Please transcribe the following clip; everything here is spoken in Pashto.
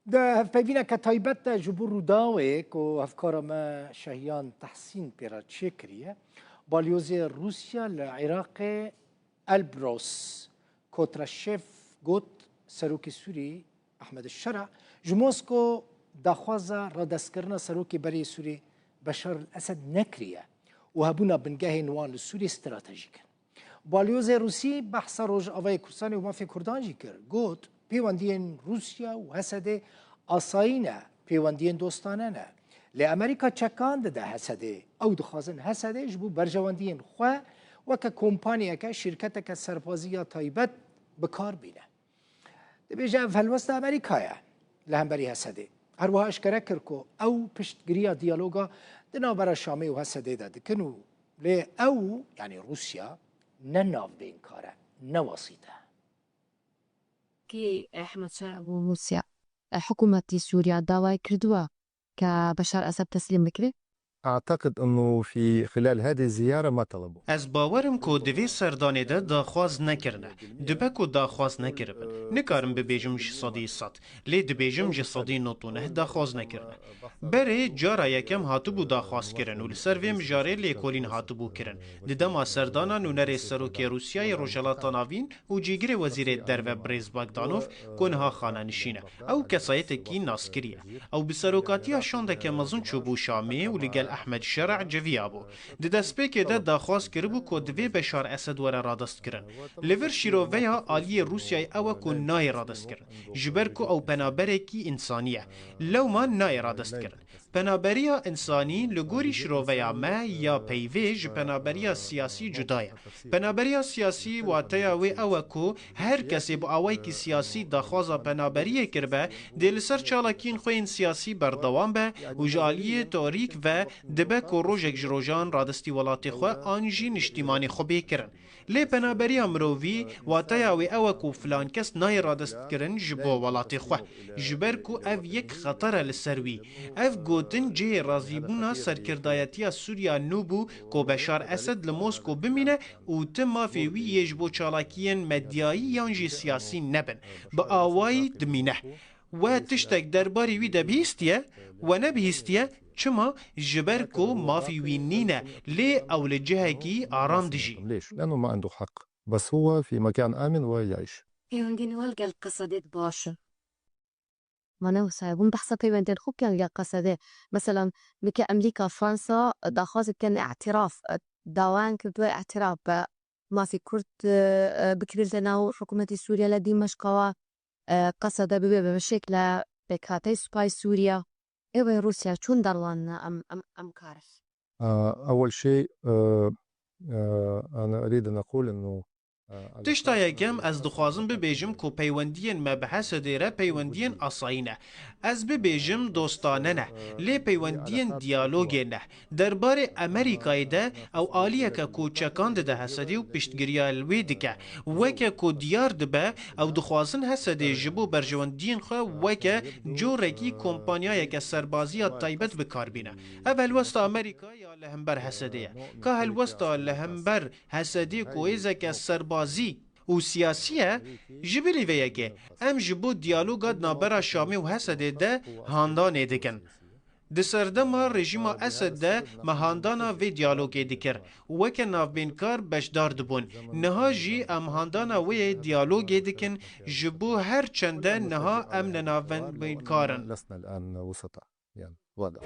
ده هفبينا كتايبت جبور داويك وهفكار ما شهيان تحسين بيراتشيكريا باليوزي روسيا العراق البروس كوترا الشيف قوت سروكي سوري أحمد الشرع جموسكو داخوازا رادسكرنا سروكي بري سوري بشار الأسد نكريا وهبونا بنجاهي نوان السوري استراتيجيكا باليوزي روسي بحث روج أفاي كرساني وما في كردان جيكر قوت بيواندين روسيا وهسده أصاينا بيواندين دوستاننا لأمريكا تشكان ده هسده أو دخازن هسده جبو برجواندين خوا وكا كومبانيا كا شركتا كا سربازية طيبت بكار بينا ده بيجا فالوسط أمريكايا لهم بري هسده هروها اشكرا كركو أو پشت گريا ديالوغا دنا برا شامي وهسده ده دكنو ليه أو يعني روسيا نناف بين كاره نواسيته كي أحمد شرع بو روسيا حكومة سوريا داوای کردووە کە بەشار ئەسەد تەسلیم بکرێت؟ أعتقد أنه في خلال هذه الزيارة ما طلبوا. از باورم کو دوی سردانه ده داخواز نکرنه دبه کو داخواز نکربن نکارم ببیجم جسادی سات لی دبیجم جسادی نوتونه داخواز نکرنه بره جارا یکم هاتو بو داخواز کرن و لسر ویم جاره لیکولین هاتو بو کرن ددما سردانا نونر سروکی روسیای روجلاتا ناوین و جیگر وزیر در و بریز باگدانوف کنها خانه نشینه او کسایت کی ناسکریه او بسروکاتی شانده که مزون چوبو شامی و لگل احمد شرع جویابو ددسپیک ده داخواز کربو کو دوی بشار اسد وره رادست کرن لیور شیروویا آلی روسیای او کو نای رادست کرن جبر کو او پنابره کی انسانیه لو ما نای رادست کرن پنابریا انسانی لگوری شیروویا ما یا پیویج پنابریا سیاسی جدایه پنابریا سیاسی واتیا وی او کو هر کسی با اوی کی سیاسی داخوازا پنابریه کربه دل سر چالاکین خوین سیاسی بردوام به و جالی تاریک و دبه کو روژک جروجان رادستی ولاتی خو آنجی نشتیمانی خوبی کرن لی پنابری امرووی واتیاوی او کو فلان کس نای رادست کرن جبو ولاتی خو جبر کو اف یک خطر لسروی اف گوتن جه رازیبونا سرکردایتی سوریا نوبو کو بشار اسد لموسکو بمینه او تما فی وی یجبو چالاکین مدیایی یانجی سیاسی نبن با آوای دمینه و تشتک درباری وی دبیستیه و نبیستیه چما جبر کو مافي وينينا ليه او لجهكي آرام دجي ليش؟ لأنه ما عنده حق بس هو في مكان آمن ويعيش. پەیوەندی نوەلگەل قەسەدێت باشە مانەوە سایبوون بەحسە پەیوەندێن خوبکەن لە قەسەدێ مثلا بکە ئەمریکا فرانسا داخوازت کەن اعتراف داوان کردووە اعتراف بە مافی کورد بکرێتە ناو حکوومەتی سووریا لە دیمەشقەوە قەسەدە ببێ بە بەشێک لە بێکهاتەی سوپای سووریا إيه روسيا شون دارلان أم كارف؟ أول شيء أنا أريد أن أقول أنه تشتا یکم از دخوازم ببیجم کو پیوندین ما بحث دیره پیوندین اصاینه از ببیجم دوستانه نه لی پیوندین دیالوگی نه دربار امریکای ده او آلیه که کو چکاند ده حسدی و پشتگیری الوی دکه وکه کو دیار دبه او دخوازن حسدی جبو برجواندین خو وکه جو رکی کمپانیای که سربازی طیبت بکار بینه اول وسط امریکا یا لهمبر حسدیه که هل وسط لهمبر حسدی کویزه که سربازی و سیاسیه جبری ویه که ام جبو دیالوگا نابرا شامی و حسده ده هاندانه دکن د سردما رژیم اسد ده مهاندانا وی دیالوگی دکر وکه نافبینکار بشدار دبون نها جی ام هاندانا وی دیالوگی دکن جبو هر چنده نها ام نافبینکارن لسنا الآن وسطاء يعني واضح